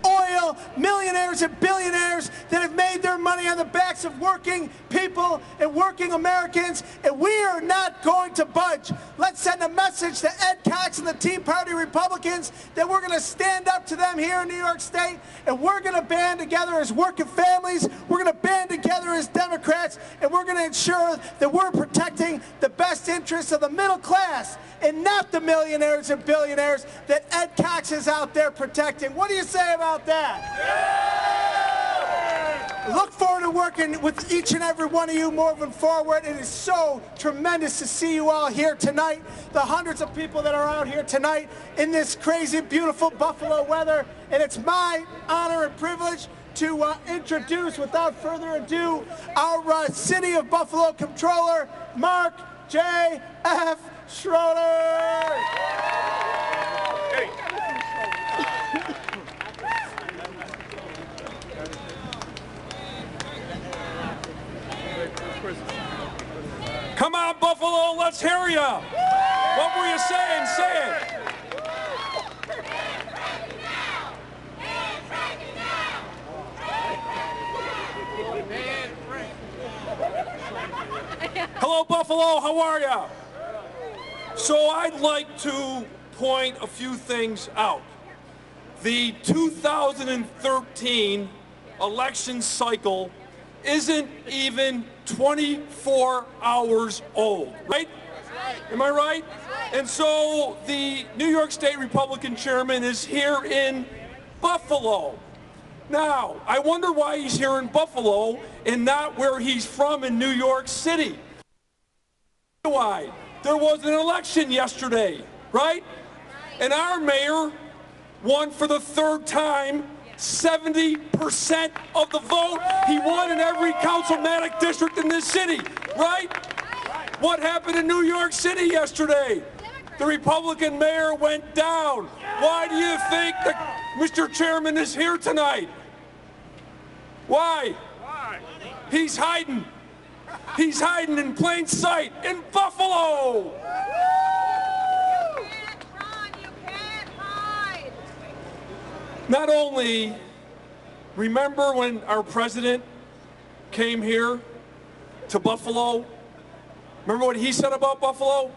Oil millionaires and billionaires that have made their money on the backs of working people and working Americans, and we are not going to budge. Let's send a message to Ed Cox and the Tea Party Republicans that we're going to stand up to them here in New York State, and we're going to band together as working families, we're going to band together as Democrats, and we're going to ensure that we're protecting the best interests of the middle class and not the millionaires and billionaires that Ed Cox is out there protecting. What do you say about that? Yeah! Look forward to working with each and every one of you moving forward. It is so tremendous to see you all here tonight, the hundreds of people that are out here tonight in this crazy, beautiful Buffalo weather. And it's my honor and privilege to introduce, without further ado, our City of Buffalo Comptroller, Mark J. F. Schroeder. Hey. Come on, Buffalo, let's hear ya. What were you saying? Say it. Hello, Buffalo, how are ya? So I'd like to point a few things out. The 2013 election cycle isn't even 24 hours old, right? Am I right? And so the New York State Republican chairman is here in Buffalo. Now, I wonder why he's here in Buffalo and not where he's from in New York City. Why? There was an election yesterday, right? And our mayor won for the third time, 70% of the vote. He won in every councilmanic district in this city, right? What happened in New York City yesterday? The Republican mayor went down. Why do you think that Mr. Chairman is here tonight? Why? He's hiding. He's hiding in plain sight in Buffalo. Not only, remember when our president came here to Buffalo? Remember what he said about Buffalo?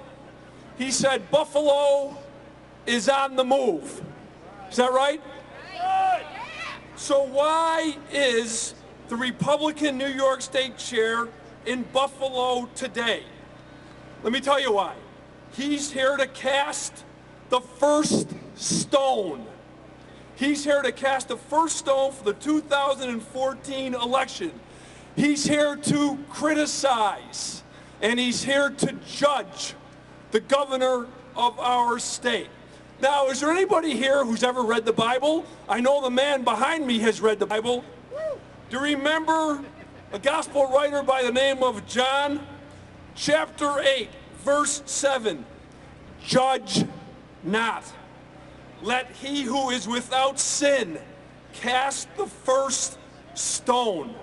He said, Buffalo is on the move. Is that right? So why is the Republican New York State chair in Buffalo today? Let me tell you why. He's here to cast the first stone. He's here to cast the first stone for the 2014 election. He's here to criticize, and he's here to judge the governor of our state. Now, is there anybody here who's ever read the Bible? I know the man behind me has read the Bible. Do you remember a gospel writer by the name of John? Chapter 8, verse 7. Judge not. Let he who is without sin cast the first stone.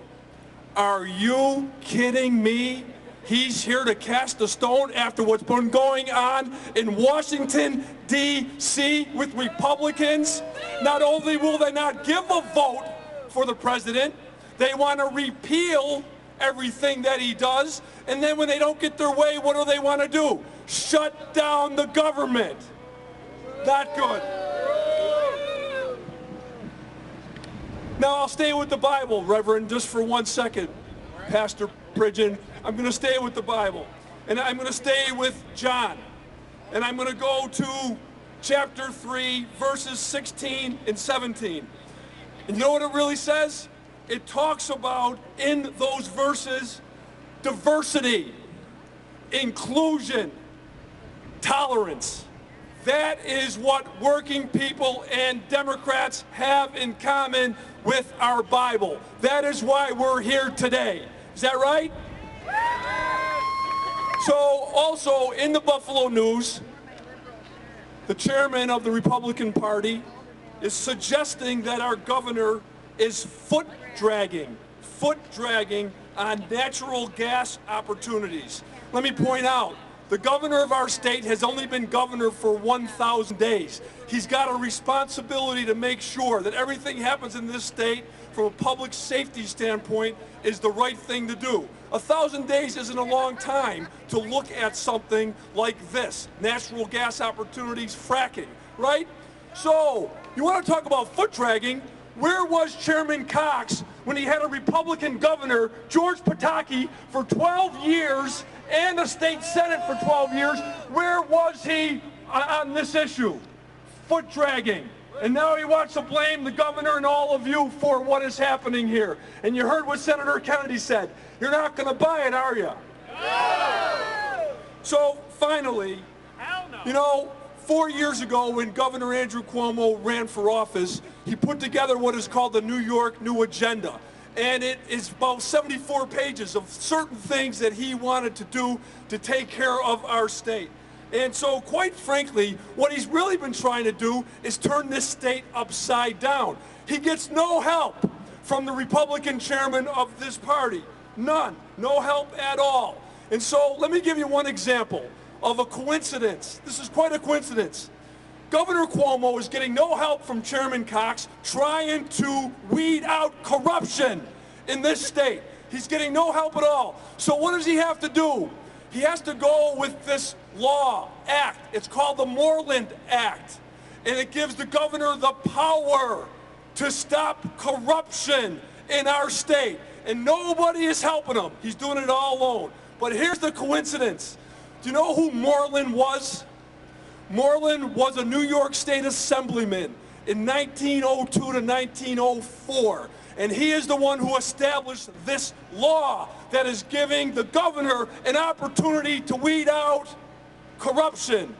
Are you kidding me? He's here to cast a stone after what's been going on in Washington, D.C. with Republicans. Not only will they not give a vote for the president, they want to repeal everything that he does. And then when they don't get their way, what do they want to do? Shut down the government. Not good. Now I'll stay with the Bible, Reverend, just for 1 second. Pastor Pridgeon, I'm going to stay with the Bible. And I'm going to stay with John. And I'm going to go to chapter 3, verses 16 and 17. And you know what it really says? It talks about, in those verses, diversity, inclusion, tolerance. That is what working people and Democrats have in common with our Bible. That is why we're here today. Is that right? So also in the Buffalo News, the chairman of the Republican Party is suggesting that our governor is foot dragging on natural gas opportunities. Let me point out, The governor of our state has only been governor for 1,000 days. He's got a responsibility to make sure that everything happens in this state from a public safety standpoint is the right thing to do. 1,000 days isn't a long time to look at something like this, natural gas opportunities, fracking, right? So, you want to talk about foot dragging? Where was Chairman Cox when he had a Republican governor, George Pataki, for 12 years and the state senate for 12 years? Where was he on this issue? Foot dragging. And now he wants to blame the governor and all of you for what is happening here. And you heard what Senator Kennedy said. You're not going to buy it, are you? No! So finally, you know, 4 years ago when Governor Andrew Cuomo ran for office, he put together what is called the New York New Agenda. And it is about 74 pages of certain things that he wanted to do to take care of our state. And so, quite frankly, what he's really been trying to do is turn this state upside down. He gets no help from the Republican chairman of this party. None. No help at all. And so, let me give you one example of a coincidence. This is quite a coincidence. Governor Cuomo is getting no help from Chairman Cox trying to weed out corruption in this state. He's getting no help at all. So what does he have to do? He has to go with this law, act. It's called the Moreland Act. And it gives the governor the power to stop corruption in our state. And nobody is helping him. He's doing it all alone. But here's the coincidence. Do you know who Moreland was? Moreland was a New York State Assemblyman in 1902 to 1904. And he is the one who established this law that is giving the governor an opportunity to weed out corruption.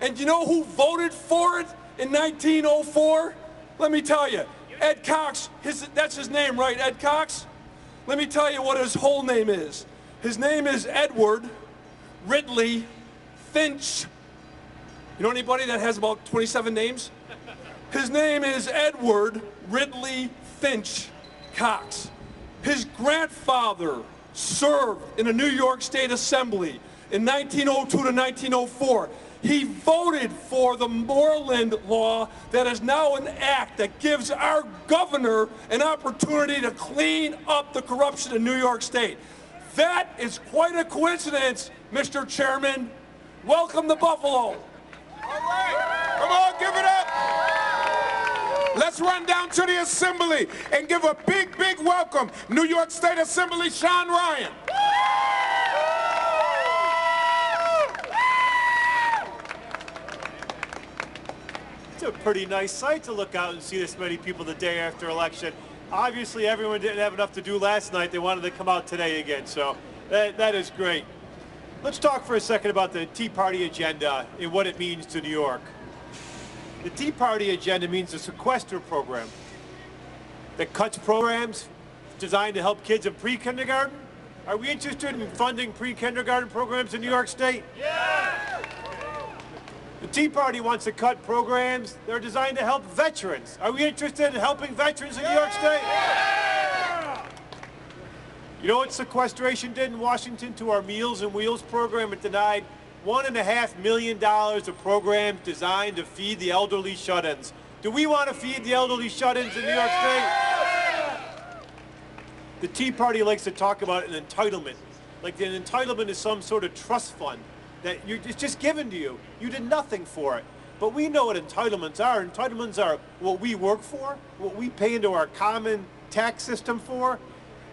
And you know who voted for it in 1904? Let me tell you, Ed Cox, that's his name, right, Ed Cox? Let me tell you what his whole name is. His name is Edward Ridley Finch. You know anybody that has about 27 names? His name is Edward Ridley Finch Cox. His grandfather served in the New York State Assembly in 1902 to 1904. He voted for the Moreland Law that is now an act that gives our governor an opportunity to clean up the corruption in New York State. That is quite a coincidence, Mr. Chairman. Welcome to Buffalo. All right, come on, give it up. Let's run down to the Assembly and give a big, big welcome. New York State Assembly, Sean Ryan. It's a pretty nice sight to look out and see this many people the day after election. Obviously, everyone didn't have enough to do last night. They wanted to come out today again, so that is great. Let's talk for a second about the Tea Party agenda and what it means to New York. The Tea Party agenda means a sequester program that cuts programs designed to help kids in pre-kindergarten. Are we interested in funding pre-kindergarten programs in New York State? Yeah! The Tea Party wants to cut programs that are designed to help veterans. Are we interested in helping veterans in New York State? Yeah! You know what sequestration did in Washington to our Meals on Wheels program? It denied $1.5 million of programs designed to feed the elderly shut-ins. Do we want to feed the elderly shut-ins in New York State? The Tea Party likes to talk about an entitlement, like an entitlement is some sort of trust fund that it's just given to you. You did nothing for it. But we know what entitlements are. Entitlements are what we work for, what we pay into our common tax system for.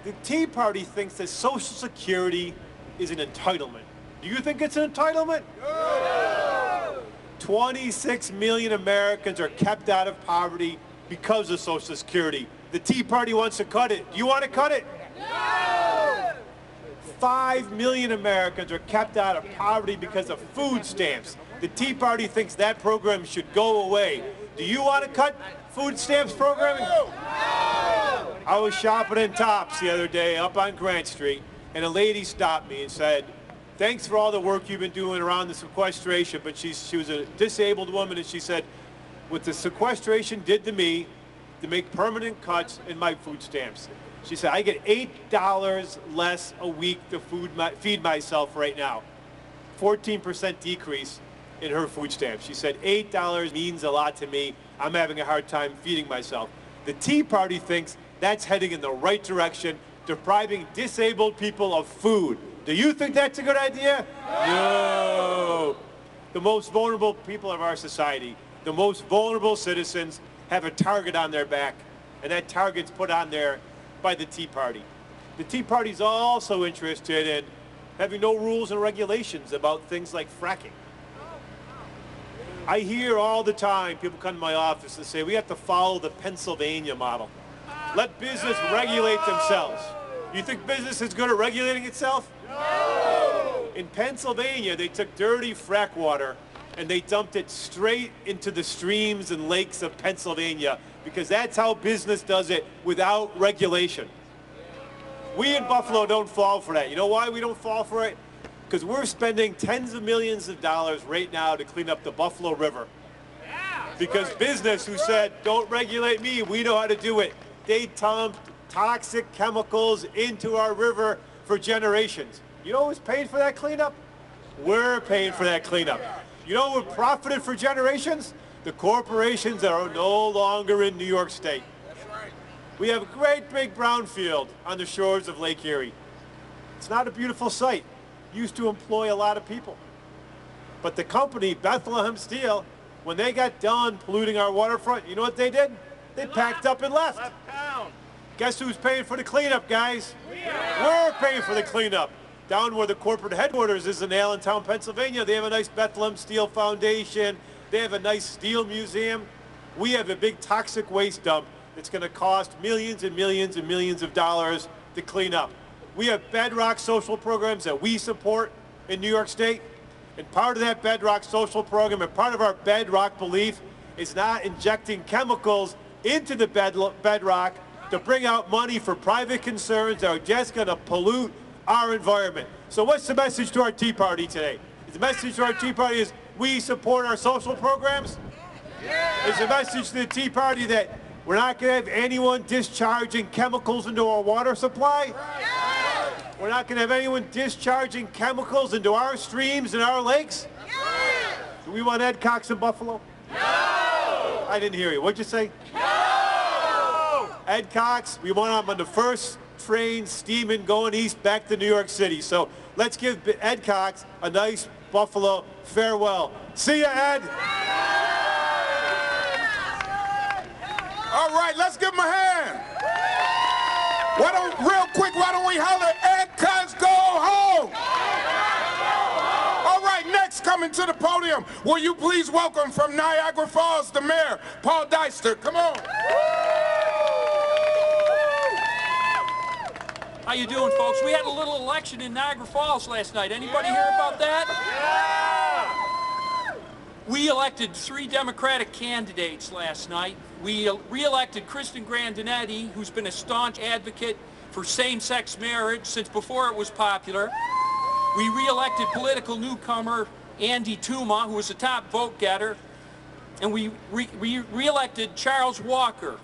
The Tea Party thinks that Social Security is an entitlement. Do you think it's an entitlement? No! 26 million Americans are kept out of poverty because of Social Security. The Tea Party wants to cut it. Do you want to cut it? No! 5 million Americans are kept out of poverty because of food stamps. The Tea Party thinks that program should go away. Do you want to cut food stamps programming? No! I was shopping in Tops the other day up on Grant Street, and a lady stopped me and said, thanks for all the work you've been doing around the sequestration, but she was a disabled woman, and she said, what the sequestration did to me, to make permanent cuts in my food stamps. She said, I get $8 less a week to feed myself right now. 14% decrease in her food stamps. She said, $8 means a lot to me. I'm having a hard time feeding myself. The Tea Party thinks that's heading in the right direction, depriving disabled people of food. Do you think that's a good idea? No. The most vulnerable people of our society, the most vulnerable citizens, have a target on their back, and that target's put on there by the Tea Party. The Tea Party's also interested in having no rules and regulations about things like fracking. I hear all the time people come to my office and say, we have to follow the Pennsylvania model. Let business regulate themselves. You think business is good at regulating itself? No! In Pennsylvania, they took dirty frack water and they dumped it straight into the streams and lakes of Pennsylvania because that's how business does it without regulation. We in Buffalo don't fall for that. You know why we don't fall for it? Because we're spending tens of millions of dollars right now to clean up the Buffalo River. Because business who said, don't regulate me, we know how to do it. They dumped toxic chemicals into our river for generations. You know who's paying for that cleanup? We're paying for that cleanup. You know who profited for generations? The corporations that are no longer in New York State. We have a great big brownfield on the shores of Lake Erie. It's not a beautiful site. Used to employ a lot of people. But the company, Bethlehem Steel, when they got done polluting our waterfront, you know what they did? They packed up and left. Guess who's paying for the cleanup, guys? We're paying for the cleanup. Down where the corporate headquarters is in Allentown, Pennsylvania, they have a nice Bethlehem Steel Foundation. They have a nice steel museum. We have a big toxic waste dump that's going to cost millions and millions and millions of dollars to clean up. We have bedrock social programs that we support in New York State. And part of that bedrock social program and part of our bedrock belief is not injecting chemicals into the bedrock to bring out money for private concerns that are just going to pollute our environment. So what's the message to our Tea Party today? The message to our Tea Party is we support our social programs? Is the message to the Tea Party that we're not going to have anyone discharging chemicals into our water supply? We're not going to have anyone discharging chemicals into our streams and our lakes? Do we want Ed Cox in Buffalo? No! I didn't hear you. What'd you say? No! Ed Cox, we want him on the first train steaming going east back to New York City. So let's give Ed Cox a nice Buffalo farewell. See ya, Ed! All right, let's give him a hand. Real quick, why don't we holler, Ed Cox, go home? All right, next coming to the podium, will you please welcome from Niagara Falls, the mayor, Paul Deister. Come on. How you doing, folks? We had a little election in Niagara Falls last night. Anybody hear about that? Yeah! We elected 3 Democratic candidates last night. We re-elected Kristen Grandinetti, who's been a staunch advocate for same-sex marriage since before it was popular. We re-elected political newcomer Andy Tuma, who was a top vote-getter. And we re-elected Charles Walker,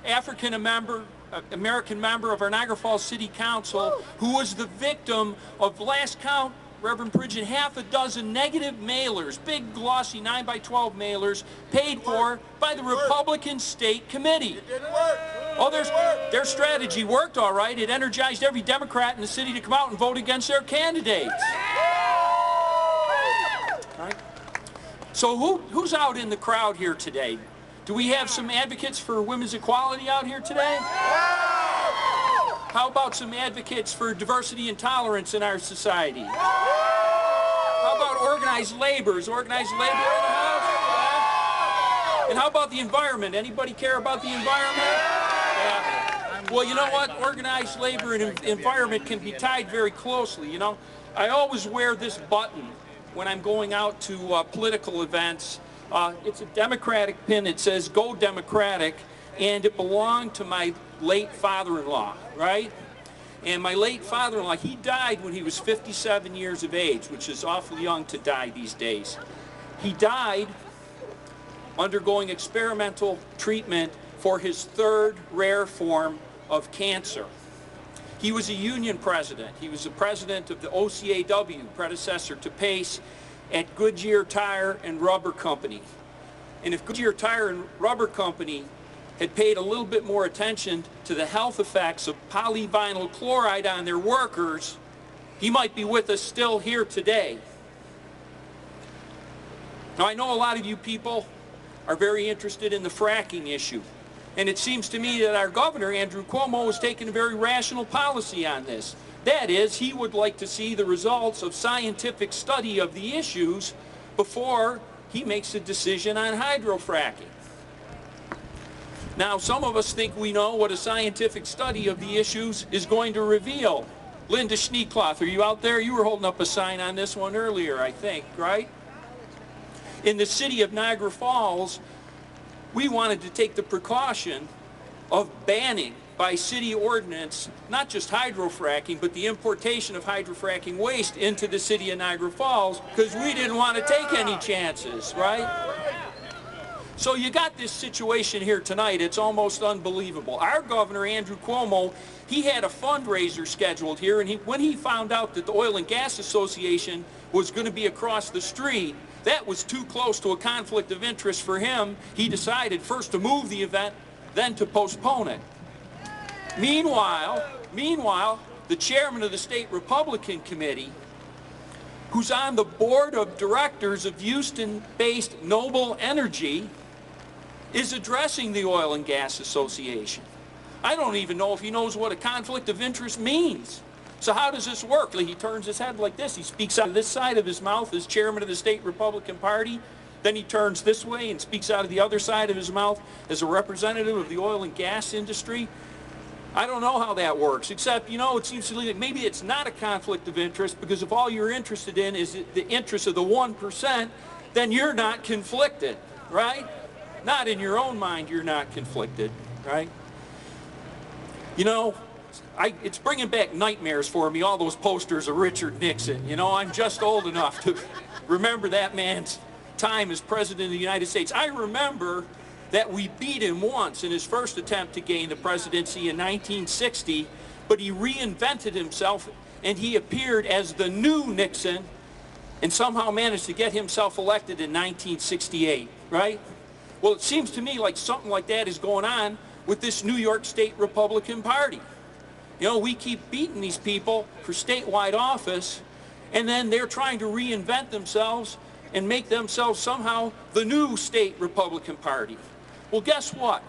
African-American member of our Niagara Falls City Council, who was the victim of, last count, Reverend Pridgeon, half a dozen negative mailers, big glossy 9x12 mailers, paid for by the Republican State Committee. It didn't work. Oh, their strategy worked all right. It energized every Democrat in the city to come out and vote against their candidates. Right. So who's out in the crowd here today? Do we have some advocates for women's equality out here today? How about some advocates for diversity and tolerance in our society? How about organized labor? Is organized labor in the house? And how about the environment? Anybody care about the environment? Yeah. Well, you know what? Organized labor and environment can be tied very closely, you know? I always wear this button when I'm going out to political events. It's a Democratic pin. It says, "Go Democratic," and it belonged to my late father-in-law, right? And my late father-in-law, he died when he was 57 years of age, which is awfully young to die these days. He died undergoing experimental treatment for his 3rd rare form of cancer. He was a union president. He was the president of the OCAW, predecessor to Pace, at Goodyear Tire and Rubber Company. And if Goodyear Tire and Rubber Company had paid a little bit more attention to the health effects of polyvinyl chloride on their workers, he might be with us still here today. Now, I know a lot of you people are very interested in the fracking issue. And it seems to me that our governor, Andrew Cuomo, has taken a very rational policy on this. That is, he would like to see the results of scientific study of the issues before he makes a decision on hydrofracking. Now, some of us think we know what a scientific study of the issues is going to reveal. Linda Schneekloth, are you out there? You were holding up a sign on this one earlier, I think, right? In the city of Niagara Falls, we wanted to take the precaution of banning by city ordinance not just hydrofracking, but the importation of hydrofracking waste into the city of Niagara Falls because we didn't want to take any chances, right? So you got this situation here tonight. It's almost unbelievable. Our governor, Andrew Cuomo, he had a fundraiser scheduled here, and when he found out that the Oil and Gas Association was going to be across the street, that was too close to a conflict of interest for him. He decided first to move the event, then to postpone it. Meanwhile, the chairman of the state Republican committee, who's on the board of directors of Houston-based Noble Energy, is addressing the Oil and Gas Association. I don't even know if he knows what a conflict of interest means. So how does this work? He turns his head like this. He speaks out of this side of his mouth as chairman of the state Republican Party. Then he turns this way and speaks out of the other side of his mouth as a representative of the oil and gas industry. I don't know how that works, except, it seems to me that maybe it's not a conflict of interest, because if all you're interested in is the interest of the 1%, then you're not conflicted, right? Not in your own mind, you're not conflicted, right? It's bringing back nightmares for me, all those posters of Richard Nixon. I'm just old enough to remember that man's time as president of the United States. I remember that we beat him once in his first attempt to gain the presidency in 1960, but he reinvented himself and he appeared as the new Nixon and somehow managed to get himself elected in 1968, right? Well, it seems to me like something like that is going on with this New York State Republican Party. We keep beating these people for statewide office, and then they're trying to reinvent themselves and make themselves somehow the new state Republican Party. Well, guess what?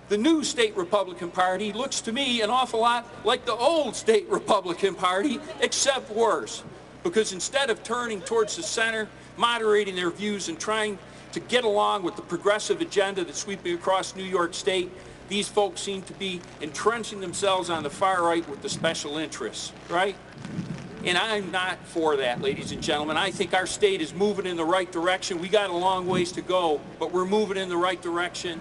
The new state Republican Party looks to me an awful lot like the old state Republican Party, except worse. Because instead of turning towards the center, moderating their views and trying to get along with the progressive agenda that's sweeping across New York State, these folks seem to be entrenching themselves on the far right with the special interests, right? And I'm not for that, ladies and gentlemen. I think our state is moving in the right direction. We got a long ways to go, but we're moving in the right direction.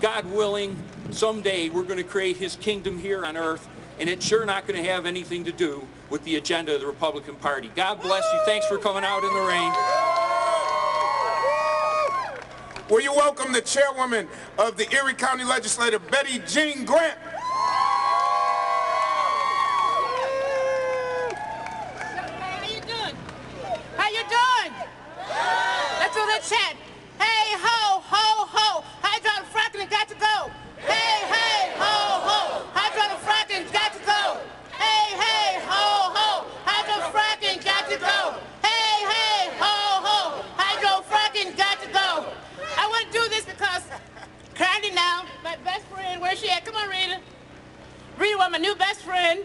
God willing, someday we're going to create his kingdom here on earth, and it's sure not going to have anything to do with the agenda of the Republican Party. God bless you. Thanks for coming out in the rain. Will you welcome the chairwoman of the Erie County Legislature, Betty Jean Grant. How you doing? How you doing? Let's do the chat. Hey, ho, ho, ho. Hydraulic fracking got to go. Hey, hey, ho, ho. Hydraulic fracking got to go. Hey, hey, ho, ho. Hydraulic fracking got to go. Hey, hey, ho, ho. Hydraulic fracking got to go. I want to do this because Candy now, my best friend, where's she at? Come on, Rita. Rita was my new best friend.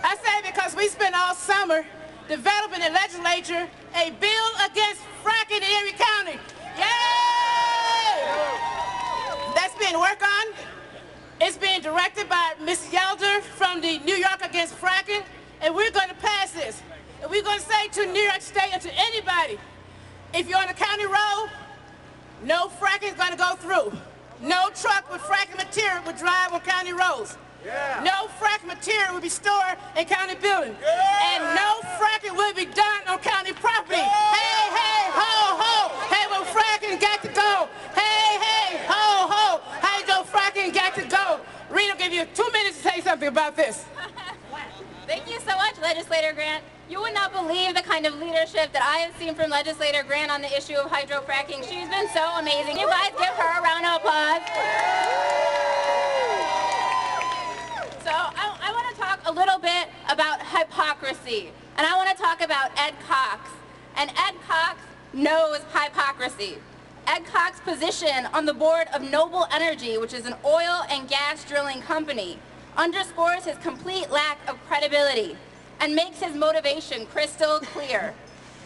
I say because we spent all summer developing in the legislature a bill against fracking in Erie County. Yay! That's being worked on. It's being directed by Ms. Yelder from the New York Against Fracking, and we're going to pass this. And we're going to say to New York State and to anybody, if you're on a county road, no fracking is going to go through. No truck with fracking material will drive on county roads. Yeah. No fracking material will be stored in county buildings. Yeah. And no fracking will be done on county property. Yeah. Hey, hey, ho, ho. Hey, well, fracking got to go. Hey, hey, ho, ho. Hydro fracking got to go. Rita will give you 2 minutes to say something. something about this. Thank you so much, Legislator Grant. You would not believe the kind of leadership that I have seen from Legislator Grant on the issue of hydrofracking. She's been so amazing. You guys give her a round of applause. So I want to talk a little bit about hypocrisy, and I want to talk about Ed Cox. And Ed Cox knows hypocrisy. Ed Cox's position on the board of Noble Energy, which is an oil and gas drilling company, underscores his complete lack of credibility and makes his motivation crystal clear.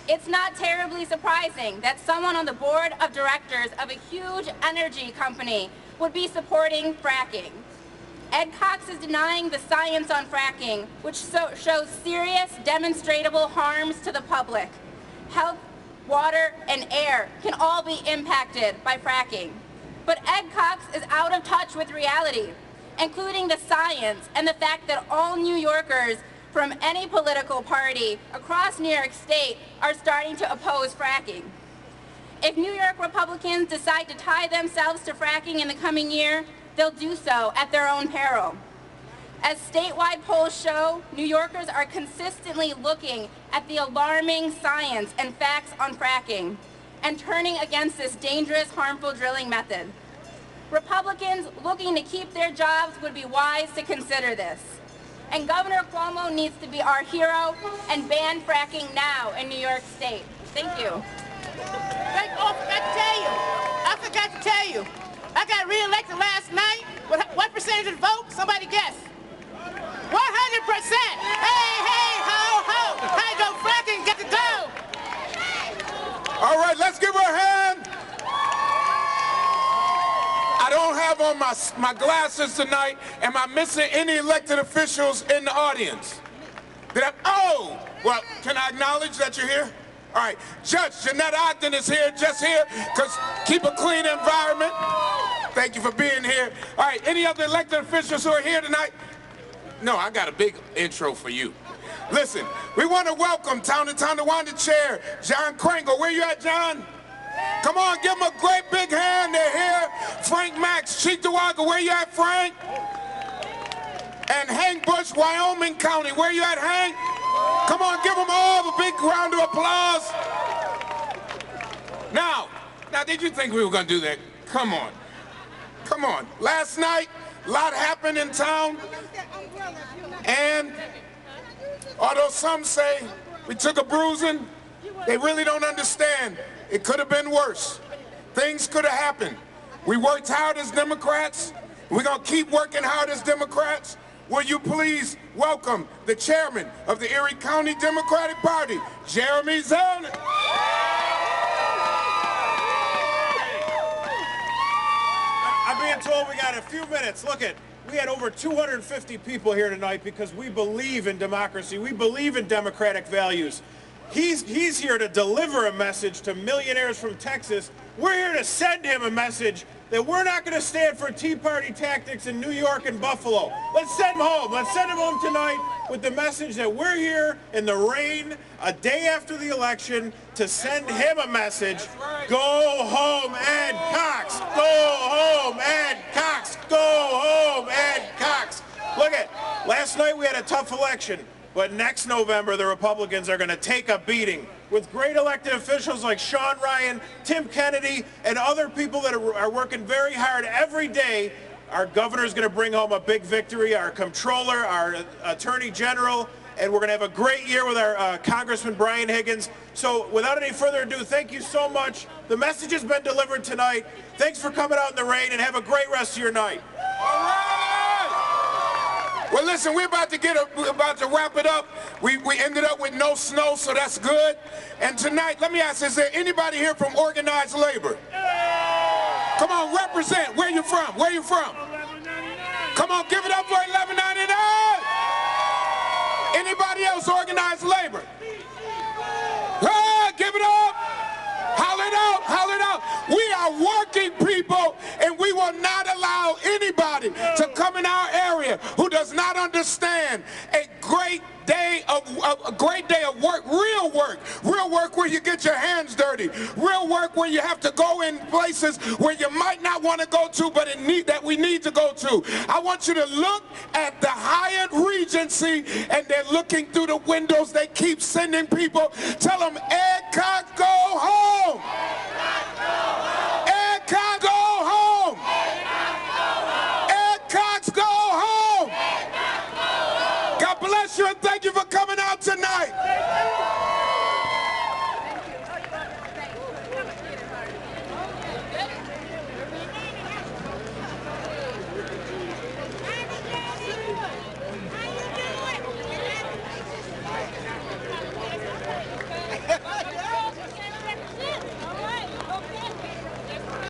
It's not terribly surprising that someone on the board of directors of a huge energy company would be supporting fracking. Ed Cox is denying the science on fracking, which shows serious, demonstrable harms to the public. Health, water, and air can all be impacted by fracking. But Ed Cox is out of touch with reality, including the science and the fact that all New Yorkers from any political party across New York State are starting to oppose fracking. If New York Republicans decide to tie themselves to fracking in the coming year, they'll do so at their own peril. As statewide polls show, New Yorkers are consistently looking at the alarming science and facts on fracking and turning against this dangerous, harmful drilling method. Republicans looking to keep their jobs would be wise to consider this. And Governor Cuomo needs to be our hero and ban fracking now in New York State. Thank you. I forgot to tell you. I got reelected last night. What percentage of the vote? Somebody guess. 100%. Hey, hey, ho, ho. Hydrofracking got to go. All right, let's give her a hand. I don't have on my glasses tonight. Am I missing any elected officials in the audience? Oh, well, can I acknowledge that you're here? All right, Judge Jeanette Ogden is here, just here, because keep a clean environment. Thank you for being here. All right, any other elected officials who are here tonight? No, I got a big intro for you. Listen, we want to welcome Town to Tonawanda Chair, John Kringle. Where you at, John? Come on, give him a great big hand. They're here. Frank Max, Cheektowaga. Where you at, Frank? And Hank Bush, Wyoming County. Where you at, Hank? Come on, give them all a big round of applause. Now, did you think we were going to do that? Come on. Come on. Last night, a lot happened in town. And although some say we took a bruising, they really don't understand. It could have been worse. Things could have happened. We worked hard as Democrats. We're going to keep working hard as Democrats. Will you please welcome the chairman of the Erie County Democratic Party, Jeremy Zellner. I'm being told we got a few minutes. Look it. We had over 250 people here tonight because we believe in democracy. We believe in democratic values. He's here to deliver a message to millionaires from Texas. We're here to send him a message that we're not going to stand for Tea Party tactics in New York and Buffalo. Let's send him home. Let's send him home tonight with the message that we're here in the rain a day after the election to send him a message. Go home, Ed Cox. Go home, Ed Cox. Go home, Ed Cox. Look it. Last night we had a tough election. But next November, the Republicans are going to take a beating with great elected officials like Sean Ryan, Tim Kennedy, and other people that are working very hard every day. Our governor is going to bring home a big victory, our comptroller, our attorney general, and we're going to have a great year with our Congressman Brian Higgins. So without any further ado, thank you so much. The message has been delivered tonight. Thanks for coming out in the rain, and have a great rest of your night. All right! Well, listen, we're about to wrap it up. We ended up with no snow, so that's good. And tonight, let me ask, is there anybody here from organized labor? Come on, represent. Where you from? Where you from? Come on, give it up for $11.99. Anybody else organized labor? Give it up. Holler it out, holler it out. We are working people, and we will not allow anybody to come in our area who does not understand a great day of work, real work work where you get your hands dirty. Real work where you have to go in places where you might not want to go to, but that we need to go to. I want you to look at the Hyatt Regency, and they're looking through the windows. They keep sending people. Tell them, Ed Cox, go home. Ed Cox, go home. Ed Cox, go home. God bless you, and thank you for coming out tonight.